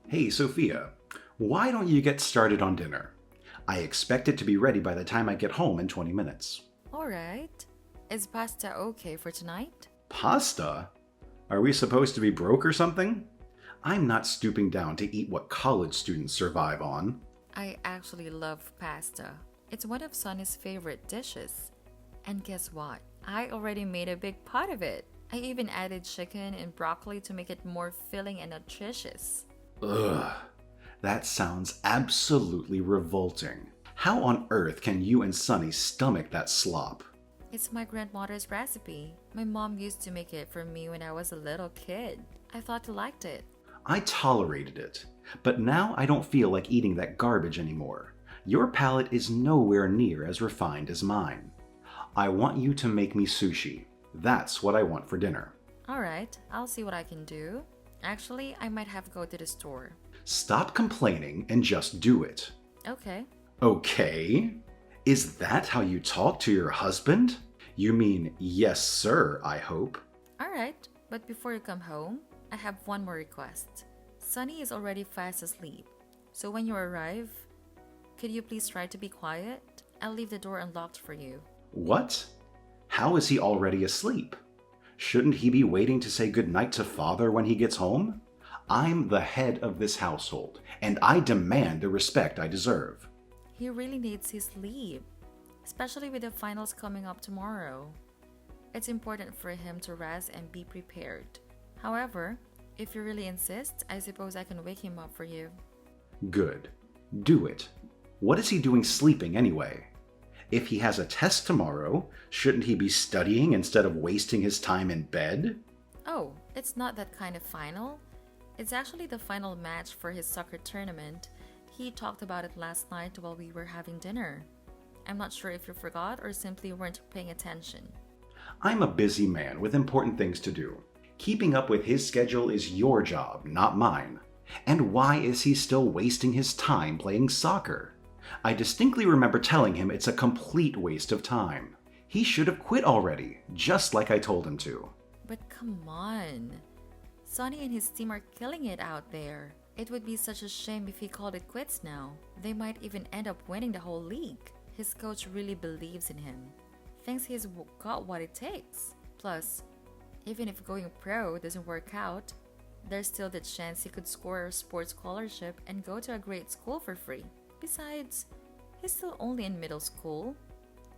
Hey, Sophia, why don't you get started on dinner? I expect it to be ready by the time I get home in 20 minutes. Alright. Is pasta okay for tonight? Pasta? Are we supposed to be broke or something? I'm not stooping down to eat what college students survive on. I actually love pasta. It's one of Sonny's favorite dishes. And guess what? I already made a big pot of it. I even added chicken and broccoli to make it more filling and nutritious. Ugh, that sounds absolutely revolting. How on earth can you and Sonny stomach that slop? It's my grandmother's recipe. My mom used to make it for me when I was a little kid. I thought you liked it. I tolerated it, but now I don't feel like eating that garbage anymore. Your palate is nowhere near as refined as mine. I want you to make me sushi. That's what I want for dinner. Alright, I'll see what I can do. Actually, I might have to go to the store. Stop complaining and just do it. Okay. Okay? Is that how you talk to your husband? You mean yes, sir, I hope. Alright, but before you come home, I have one more request. Sunny is already fast asleep, so when you arrive, could you please try to be quiet? I'll leave the door unlocked for you. What? How is he already asleep? Shouldn't he be waiting to say goodnight to father when he gets home? I'm the head of this household, and I demand the respect I deserve. He really needs his sleep, especially with the finals coming up tomorrow. It's important for him to rest and be prepared. However, if you really insist, I suppose I can wake him up for you. Good. Do it. What is he doing sleeping anyway? If he has a test tomorrow, shouldn't he be studying instead of wasting his time in bed? Oh, it's not that kind of final. It's actually the final match for his soccer tournament. He talked about it last night while we were having dinner. I'm not sure if you forgot or simply weren't paying attention. I'm a busy man with important things to do. Keeping up with his schedule is your job, not mine. And why is he still wasting his time playing soccer? I distinctly remember telling him it's a complete waste of time. He should have quit already, just like I told him to. But come on. Sonny and his team are killing it out there. It would be such a shame if he called it quits now. They might even end up winning the whole league. His coach really believes in him. Thinks he's got what it takes. Plus, even if going pro doesn't work out, there's still the chance he could score a sports scholarship and go to a great school for free. Besides, he's still only in middle school.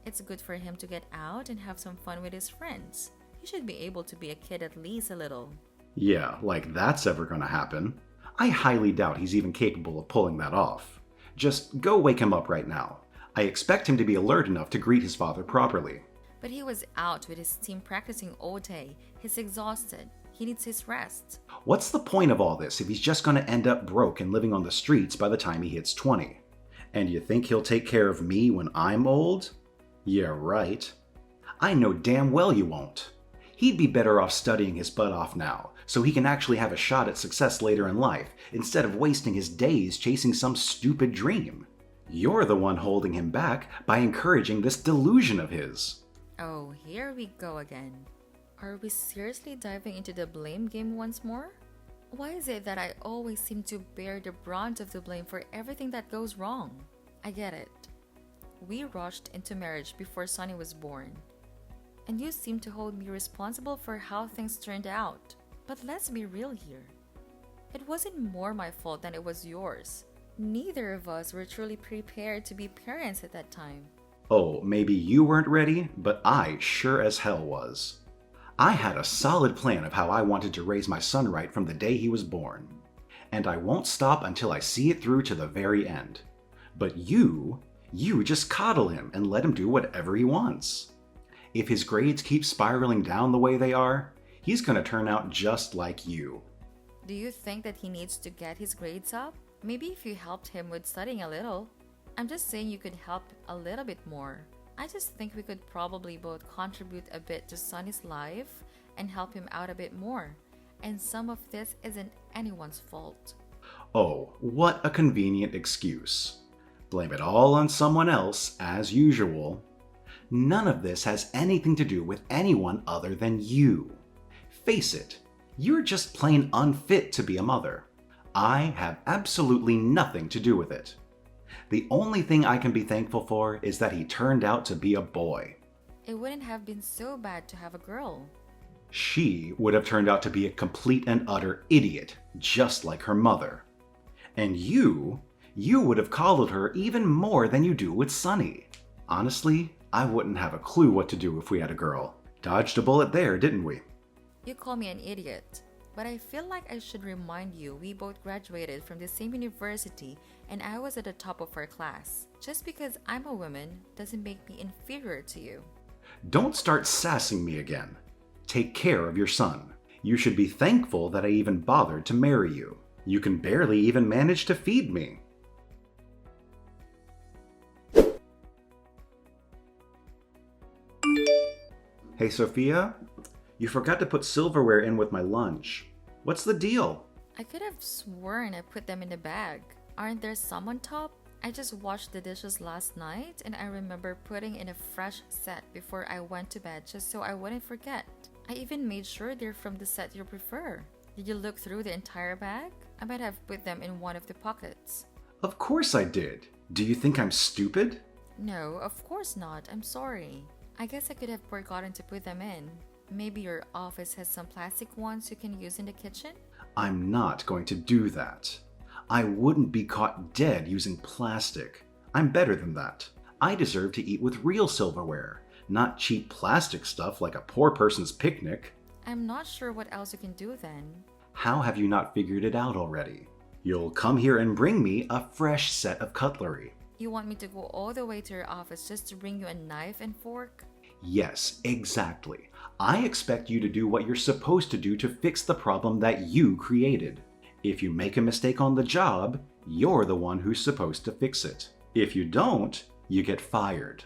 It's good for him to get out and have some fun with his friends. He should be able to be a kid at least a little. Yeah, like that's ever gonna happen. I highly doubt he's even capable of pulling that off. Just go wake him up right now. I expect him to be alert enough to greet his father properly. But he was out with his team practicing all day. He's exhausted. He needs his rest. What's the point of all this if he's just gonna end up broke and living on the streets by the time he hits 20? And you think he'll take care of me when I'm old? Yeah, right. I know damn well you won't. He'd be better off studying his butt off now, so he can actually have a shot at success later in life, instead of wasting his days chasing some stupid dream. You're the one holding him back by encouraging this delusion of his. Oh, here we go again. Are we seriously diving into the blame game once more? Why is it that I always seem to bear the brunt of the blame for everything that goes wrong? I get it. We rushed into marriage before Sonny was born. And you seem to hold me responsible for how things turned out. But let's be real here. It wasn't more my fault than it was yours. Neither of us were truly prepared to be parents at that time. Oh, maybe you weren't ready, but I sure as hell was. I had a solid plan of how I wanted to raise my son right from the day he was born. And I won't stop until I see it through to the very end. But you just coddle him and let him do whatever he wants. If his grades keep spiraling down the way they are, he's gonna turn out just like you. Do you think that he needs to get his grades up? Maybe if you helped him with studying a little. I'm just saying you could help a little bit more. I just think we could probably both contribute a bit to Sonny's life and help him out a bit more. And some of this isn't anyone's fault. Oh, what a convenient excuse. Blame it all on someone else, as usual. None of this has anything to do with anyone other than you. Face it, you're just plain unfit to be a mother. I have absolutely nothing to do with it. The only thing I can be thankful for is that he turned out to be a boy. It wouldn't have been so bad to have a girl. She would have turned out to be a complete and utter idiot, just like her mother. And you would have coddled her even more than you do with Sunny. Honestly, I wouldn't have a clue what to do if we had a girl. Dodged a bullet there, didn't we? You call me an idiot, but I feel like I should remind you we both graduated from the same university and I was at the top of our class. Just because I'm a woman doesn't make me inferior to you. Don't start sassing me again. Take care of your son. You should be thankful that I even bothered to marry you. You can barely even manage to feed me. Hey Sophia, you forgot to put silverware in with my lunch. What's the deal? I could have sworn I put them in the bag. Aren't there some on top? I just washed the dishes last night and I remember putting in a fresh set before I went to bed just so I wouldn't forget. I even made sure they're from the set you prefer. Did you look through the entire bag? I might have put them in one of the pockets. Of course I did. Do you think I'm stupid? No, of course not. I'm sorry. I guess I could have forgotten to put them in. Maybe your office has some plastic ones you can use in the kitchen? I'm not going to do that. I wouldn't be caught dead using plastic. I'm better than that. I deserve to eat with real silverware, not cheap plastic stuff like a poor person's picnic. I'm not sure what else you can do then. How have you not figured it out already? You'll come here and bring me a fresh set of cutlery. You want me to go all the way to your office just to bring you a knife and fork? Yes, exactly. I expect you to do what you're supposed to do to fix the problem that you created. If you make a mistake on the job, you're the one who's supposed to fix it. If you don't, you get fired.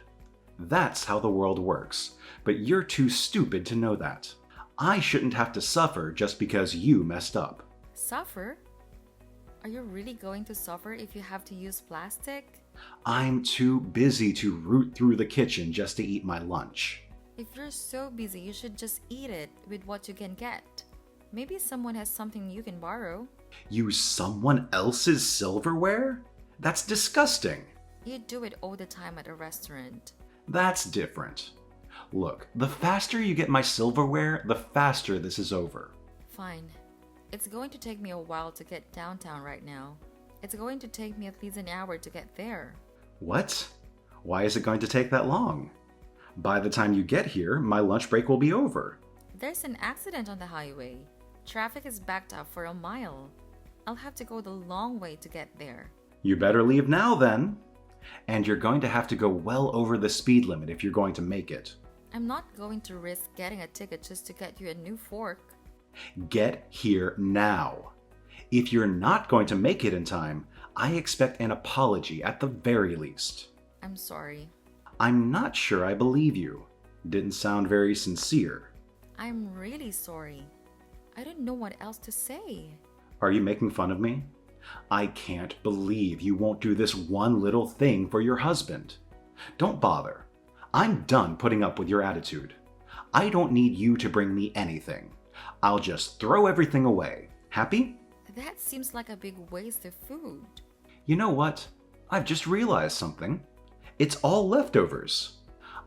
That's how the world works, but you're too stupid to know that. I shouldn't have to suffer just because you messed up. Suffer? Are you really going to suffer if you have to use plastic? I'm too busy to root through the kitchen just to eat my lunch. If you're so busy, you should just eat it with what you can get. Maybe someone has something you can borrow. Use someone else's silverware? That's disgusting. You do it all the time at a restaurant. That's different. Look, the faster you get my silverware, the faster this is over. Fine. It's going to take me a while to get downtown right now. It's going to take me at least an hour to get there. What? Why is it going to take that long? By the time you get here, my lunch break will be over. There's an accident on the highway. Traffic is backed up for a mile. I'll have to go the long way to get there. You better leave now then. And you're going to have to go well over the speed limit if you're going to make it. I'm not going to risk getting a ticket just to get you a new fork. Get here now. If you're not going to make it in time, I expect an apology at the very least. I'm sorry. I'm not sure I believe you. Didn't sound very sincere. I'm really sorry. I don't know what else to say. Are you making fun of me? I can't believe you won't do this one little thing for your husband. Don't bother. I'm done putting up with your attitude. I don't need you to bring me anything. I'll just throw everything away. Happy? That seems like a big waste of food. You know what? I've just realized something. It's all leftovers.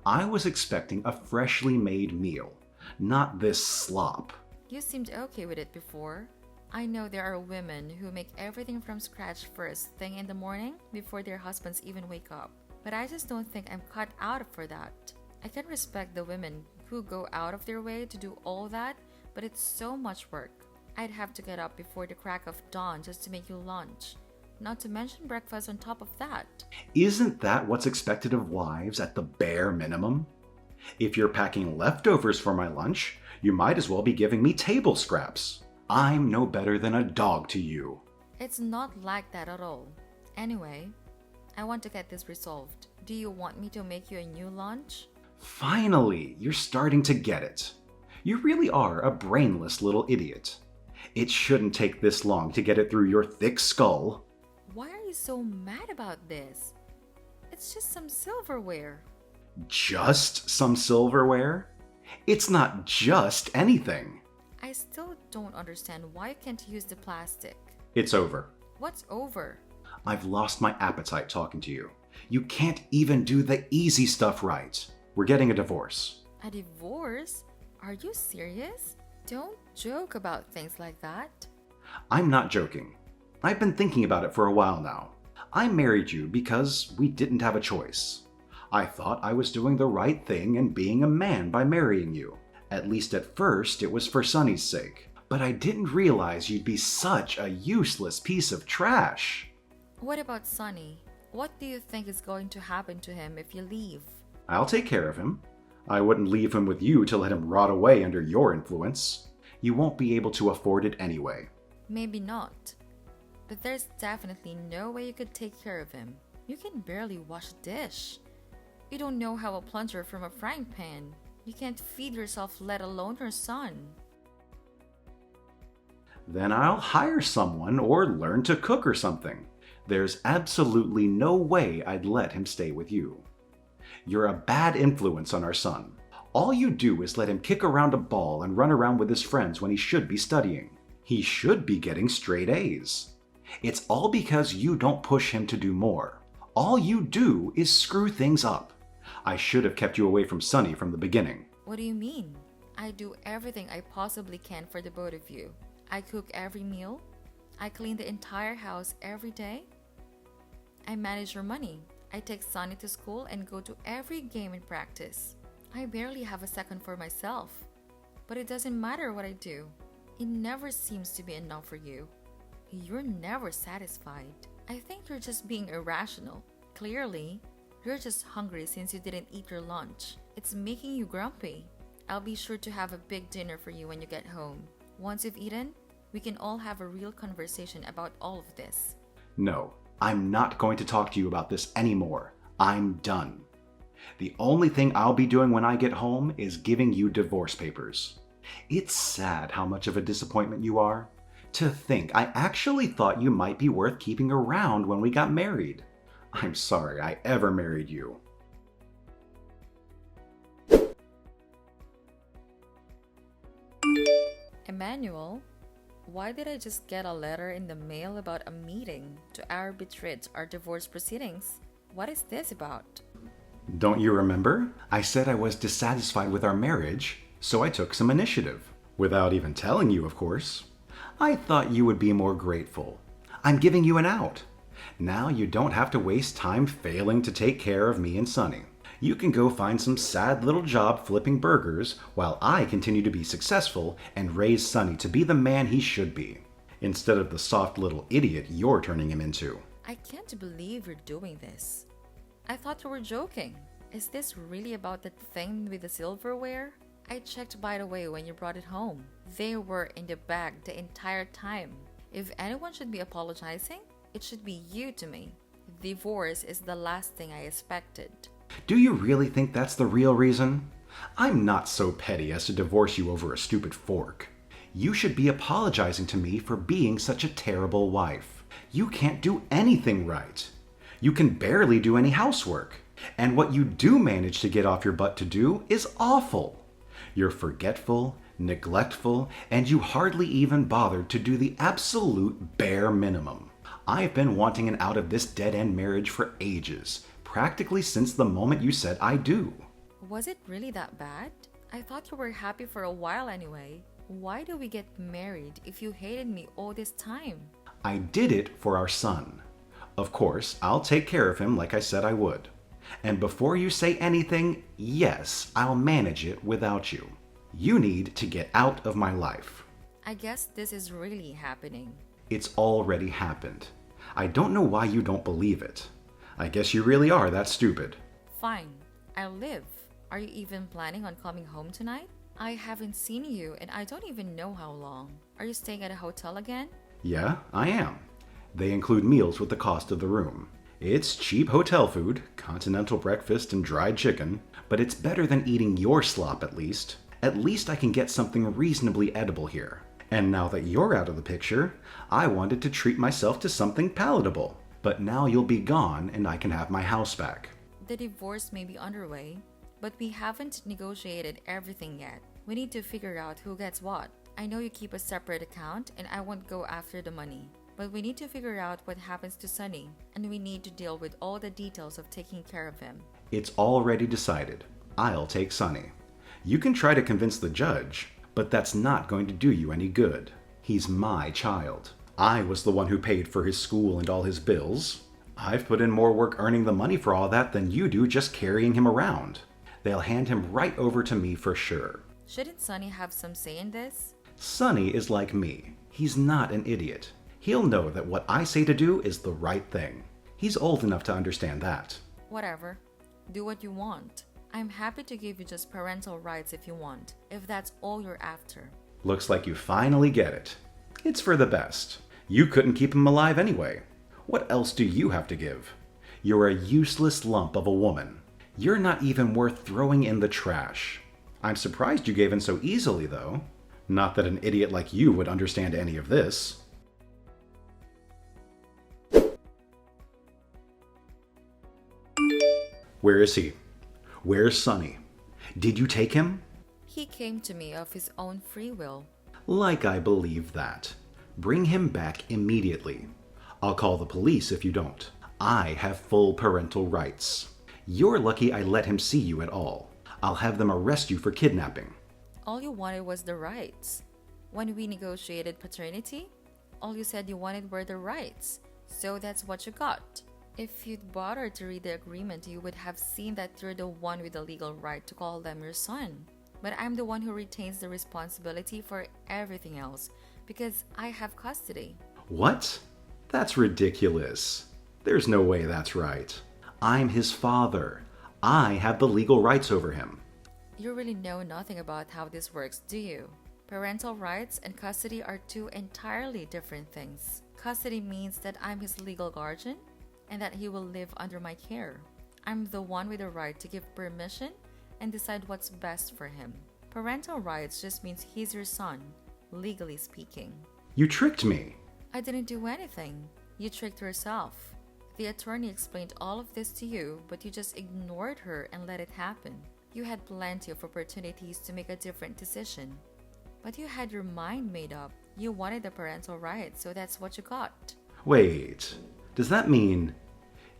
I was expecting a freshly made meal, not this slop. You seemed okay with it before. I know there are women who make everything from scratch first thing in the morning before their husbands even wake up. But I just don't think I'm cut out for that. I can respect the women who go out of their way to do all that, but it's so much work. I'd have to get up before the crack of dawn just to make you lunch. Not to mention breakfast on top of that. Isn't that what's expected of wives at the bare minimum? If you're packing leftovers for my lunch, you might as well be giving me table scraps. I'm no better than a dog to you. It's not like that at all. Anyway, I want to get this resolved. Do you want me to make you a new lunch? Finally, you're starting to get it. You really are a brainless little idiot. It shouldn't take this long to get it through your thick skull. Why are you so mad about this? It's just some silverware. Just some silverware? It's not just anything. I still don't understand why you can't use the plastic. It's over. What's over? I've lost my appetite talking to you. You can't even do the easy stuff right. We're getting a divorce. A divorce? Are you serious? Don't joke about things like that. I'm not joking. I've been thinking about it for a while now. I married you because we didn't have a choice. I thought I was doing the right thing and being a man by marrying you. At least at first, it was for Sonny's sake. But I didn't realize you'd be such a useless piece of trash. What about Sonny? What do you think is going to happen to him if you leave? I'll take care of him. I wouldn't leave him with you to let him rot away under your influence. You won't be able to afford it anyway. Maybe not. But there's definitely no way you could take care of him. You can barely wash a dish. You don't know how a plunger from a frying pan. You can't feed yourself, let alone your son. Then I'll hire someone or learn to cook or something. There's absolutely no way I'd let him stay with you. You're a bad influence on our son. All you do is let him kick around a ball and run around with his friends when he should be studying. He should be getting straight A's. It's all because you don't push him to do more. All you do is screw things up. I should have kept you away from Sonny from the beginning. What do you mean? I do everything I possibly can for the both of you. I cook every meal. I clean the entire house every day. I manage your money. I take Sonny to school and go to every game and practice. I barely have a second for myself. But it doesn't matter what I do. It never seems to be enough for you. You're never satisfied. I think you're just being irrational. Clearly, you're just hungry since you didn't eat your lunch. It's making you grumpy. I'll be sure to have a big dinner for you when you get home. Once you've eaten, we can all have a real conversation about all of this. No, I'm not going to talk to you about this anymore. I'm done. The only thing I'll be doing when I get home is giving you divorce papers. It's sad how much of a disappointment you are. To think I actually thought you might be worth keeping around when we got married. I'm sorry I ever married you. Emmanuel, why did I just get a letter in the mail about a meeting to arbitrate our divorce proceedings? What is this about? Don't you remember? I said I was dissatisfied with our marriage, so I took some initiative. Without even telling you, of course. I thought you would be more grateful. I'm giving you an out. Now you don't have to waste time failing to take care of me and Sonny. You can go find some sad little job flipping burgers while I continue to be successful and raise Sonny to be the man he should be, instead of the soft little idiot you're turning him into. I can't believe you're doing this. I thought you were joking. Is this really about that thing with the silverware? I checked by the way when you brought it home. They were in the bag the entire time. If anyone should be apologizing, it should be you to me. Divorce is the last thing I expected. Do you really think that's the real reason? I'm not so petty as to divorce you over a stupid fork. You should be apologizing to me for being such a terrible wife. You can't do anything right. You can barely do any housework. And what you do manage to get off your butt to do is awful. You're forgetful, neglectful, and you hardly even bothered to do the absolute bare minimum. I've been wanting an out of this dead-end marriage for ages, practically since the moment you said I do. Was it really that bad? I thought you were happy for a while anyway. Why do we get married if you hated me all this time? I did it for our son. Of course, I'll take care of him like I said I would. And before you say anything, yes, I'll manage it without you. You need to get out of my life. I guess this is really happening. It's already happened. I don't know why you don't believe it. I guess you really are that stupid. Fine, I'll live. Are you even planning on coming home tonight? I haven't seen you and I don't even know how long. Are you staying at a hotel again? Yeah, I am. They include meals with the cost of the room. It's cheap hotel food, continental breakfast and dried chicken, but it's better than eating your slop at least. At least I can get something reasonably edible here. And now that you're out of the picture, I wanted to treat myself to something palatable. But now you'll be gone and I can have my house back. The divorce may be underway, but we haven't negotiated everything yet. We need to figure out who gets what. I know you keep a separate account and I won't go after the money. But we need to figure out what happens to Sunny, and we need to deal with all the details of taking care of him. It's already decided. I'll take Sonny. You can try to convince the judge, but that's not going to do you any good. He's my child. I was the one who paid for his school and all his bills. I've put in more work earning the money for all that than you do just carrying him around. They'll hand him right over to me for sure. Shouldn't Sunny have some say in this? Sonny is like me. He's not an idiot. He'll know that what I say to do is the right thing. He's old enough to understand that. Whatever. Do what you want. I'm happy to give you just parental rights if you want, if that's all you're after. Looks like you finally get it. It's for the best. You couldn't keep him alive anyway. What else do you have to give? You're a useless lump of a woman. You're not even worth throwing in the trash. I'm surprised you gave in so easily, though. Not that an idiot like you would understand any of this. Where is he? Where's Sonny? Did you take him? He came to me of his own free will. Like I believe that. Bring him back immediately. I'll call the police if you don't. I have full parental rights. You're lucky I let him see you at all. I'll have them arrest you for kidnapping. All you wanted was the rights. When we negotiated paternity, all you said you wanted were the rights. So that's what you got. If you'd bothered to read the agreement, you would have seen that you're the one with the legal right to call them your son. But I'm the one who retains the responsibility for everything else because I have custody. What? That's ridiculous. There's no way that's right. I'm his father. I have the legal rights over him. You really know nothing about how this works, do you? Parental rights and custody are two entirely different things. Custody means that I'm his legal guardian and that he will live under my care. I'm the one with the right to give permission and decide what's best for him. Parental rights just means he's your son, legally speaking. You tricked me. I didn't do anything. You tricked yourself. The attorney explained all of this to you, but you just ignored her and let it happen. You had plenty of opportunities to make a different decision. But you had your mind made up. You wanted the parental rights, so that's what you got. Wait, does that mean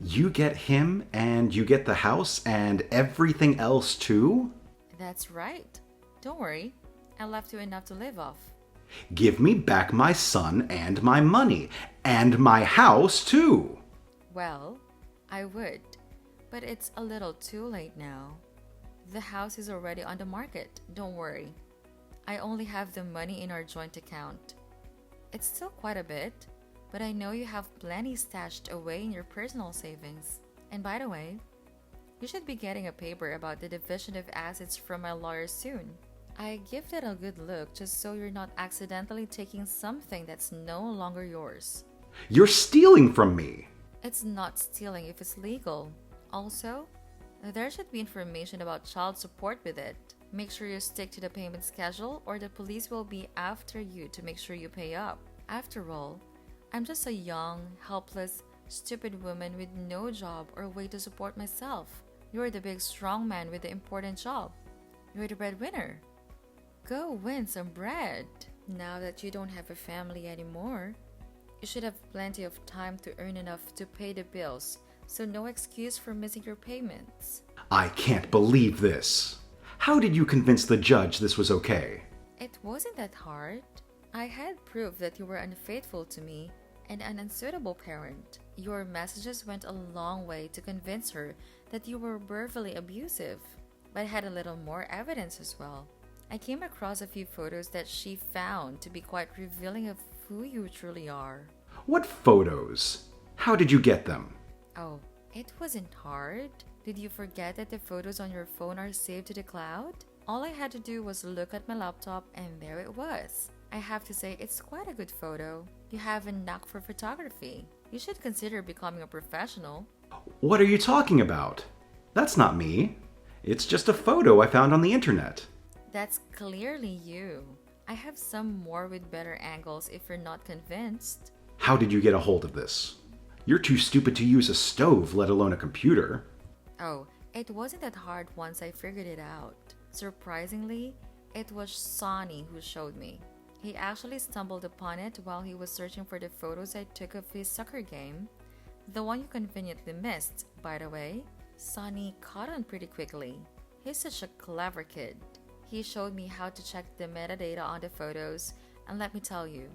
you get him and you get the house and everything else too? That's right. Don't worry. I left you enough to live off. Give me back my son and my money and my house too. Well, I would, but it's a little too late now. The house is already on the market, don't worry. I only have the money in our joint account. It's still quite a bit, but I know you have plenty stashed away in your personal savings. And by the way, you should be getting a paper about the division of assets from my lawyer soon. I give that a good look just so you're not accidentally taking something that's no longer yours. You're stealing from me. It's not stealing if it's legal. Also, there should be information about child support with it. Make sure you stick to the payment schedule or the police will be after you to make sure you pay up. After all, I'm just a young, helpless, stupid woman with no job or way to support myself. You're the big strong man with the important job. You're the breadwinner. Go win some bread. Now that you don't have a family anymore, you should have plenty of time to earn enough to pay the bills, so no excuse for missing your payments. I can't believe this. How did you convince the judge this was okay? It wasn't that hard. I had proof that you were unfaithful to me and an unsuitable parent. Your messages went a long way to convince her that you were verbally abusive, but I had a little more evidence as well. I came across a few photos that she found to be quite revealing of who you truly are. What photos? How did you get them? Oh, it wasn't hard. Did you forget that the photos on your phone are saved to the cloud? All I had to do was look at my laptop and there it was. I have to say it's quite a good photo. You have a knack for photography. You should consider becoming a professional. What are you talking about? That's not me. It's just a photo I found on the internet. That's clearly you. I have some more with better angles if you're not convinced. How did you get a hold of this? You're too stupid to use a stove, let alone a computer. Oh, it wasn't that hard once I figured it out. Surprisingly, it was Sonny who showed me. He actually stumbled upon it while he was searching for the photos I took of his soccer game. The one you conveniently missed, by the way. Sonny caught on pretty quickly. He's such a clever kid. He showed me how to check the metadata on the photos, and let me tell you,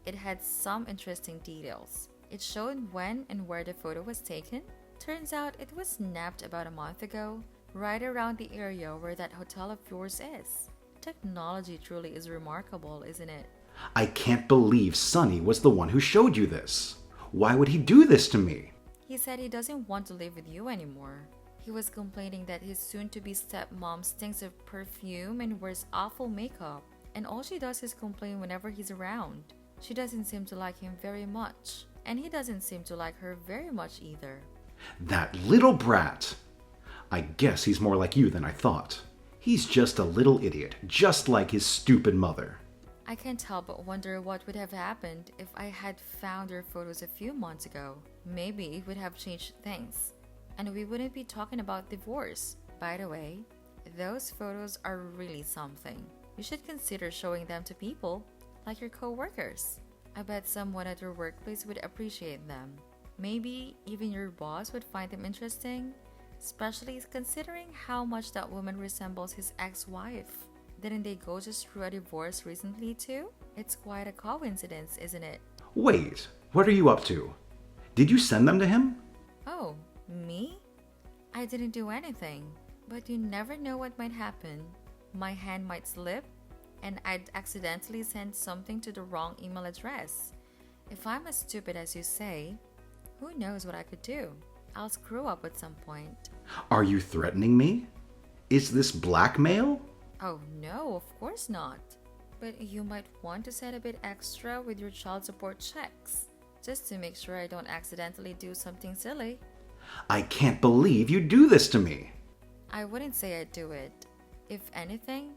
it had some interesting details. It showed when and where the photo was taken. Turns out it was snapped about a month ago, right around the area where that hotel of yours is. Technology truly is remarkable, isn't it? I can't believe Sonny was the one who showed you this. Why would he do this to me? He said he doesn't want to live with you anymore. He was complaining that his soon-to-be stepmom stinks of perfume and wears awful makeup, and all she does is complain whenever he's around. She doesn't seem to like him very much, and he doesn't seem to like her very much either. That little brat! I guess he's more like you than I thought. He's just a little idiot, just like his stupid mother. I can't help but wonder what would have happened if I had found your photos a few months ago. Maybe it would have changed things, and we wouldn't be talking about divorce. By the way, those photos are really something. You should consider showing them to people, like your co-workers. I bet someone at your workplace would appreciate them. Maybe even your boss would find them interesting, especially considering how much that woman resembles his ex-wife. Didn't they go just through a divorce recently too? It's quite a coincidence, isn't it? Wait, what are you up to? Did you send them to him? Oh, me? I didn't do anything. But you never know what might happen. My hand might slip, and I'd accidentally send something to the wrong email address. If I'm as stupid as you say, who knows what I could do? I'll screw up at some point. Are you threatening me? Is this blackmail? Oh no, of course not. But you might want to set a bit extra with your child support checks, just to make sure I don't accidentally do something silly. I can't believe you do this to me. I wouldn't say I'd do it. If anything,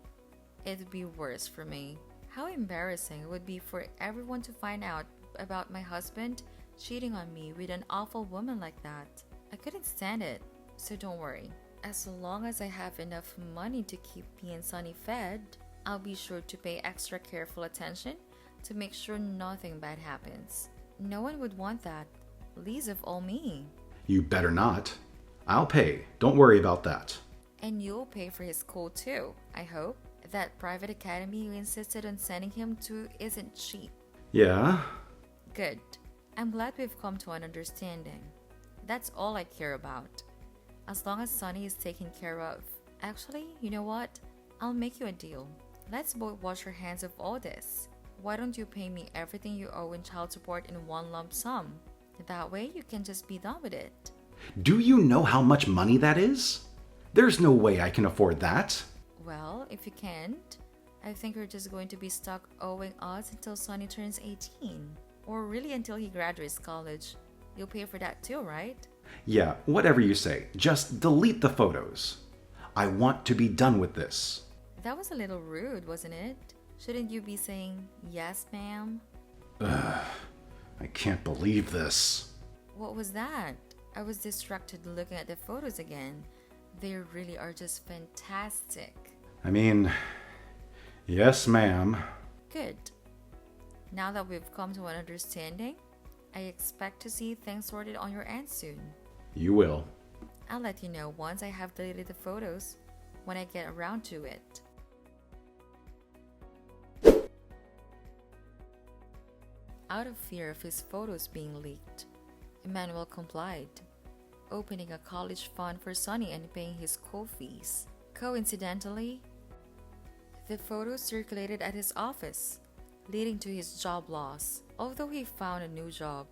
it'd be worse for me. How embarrassing it would be for everyone to find out about my husband cheating on me with an awful woman like that. I couldn't stand it, so don't worry. As long as I have enough money to keep me and Sonny fed, I'll be sure to pay extra careful attention to make sure nothing bad happens. No one would want that, least of all me. You better not. I'll pay. Don't worry about that. And you'll pay for his school too, I hope. That private academy you insisted on sending him to isn't cheap. Yeah? Good. I'm glad we've come to an understanding. That's all I care about. As long as Sonny is taken care of. Actually, you know what? I'll make you a deal. Let's both wash our hands of all this. Why don't you pay me everything you owe in child support in one lump sum? That way you can just be done with it. Do you know how much money that is? There's no way I can afford that. Well, if you can't, I think you're just going to be stuck owing us until Sonny turns 18. Or really until he graduates college. You'll pay for that too, right? Yeah, whatever you say. Just delete the photos. I want to be done with this. That was a little rude, wasn't it? Shouldn't you be saying, yes, ma'am? I can't believe this. What was that? I was distracted looking at the photos again. They really are just fantastic. I mean, yes, ma'am. Good. Now that we've come to an understanding, I expect to see things sorted on your end soon. You will. I'll let you know once I have deleted the photos, when I get around to it. Out of fear of his photos being leaked, Emmanuel complied, opening a college fund for Sonny and paying his school fees. Coincidentally, the photos circulated at his office, leading to his job loss. Although he found a new job,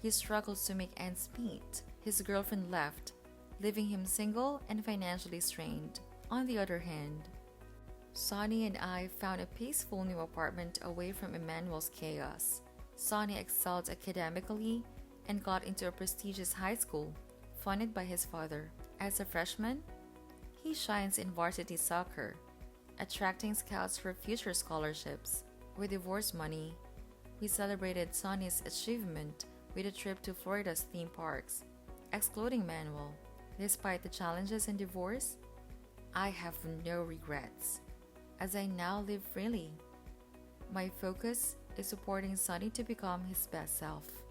he struggles to make ends meet. His girlfriend left, leaving him single and financially strained. On the other hand, Sonny and I found a peaceful new apartment away from Emmanuel's chaos. Sonny excelled academically and got into a prestigious high school, funded by his father. As a freshman, he shines in varsity soccer, attracting scouts for future scholarships. With divorce money, we celebrated Sonny's achievement with a trip to Florida's theme parks, excluding Manuel. Despite the challenges in divorce, I have no regrets, as I now live freely. My focus is supporting Sonny to become his best self.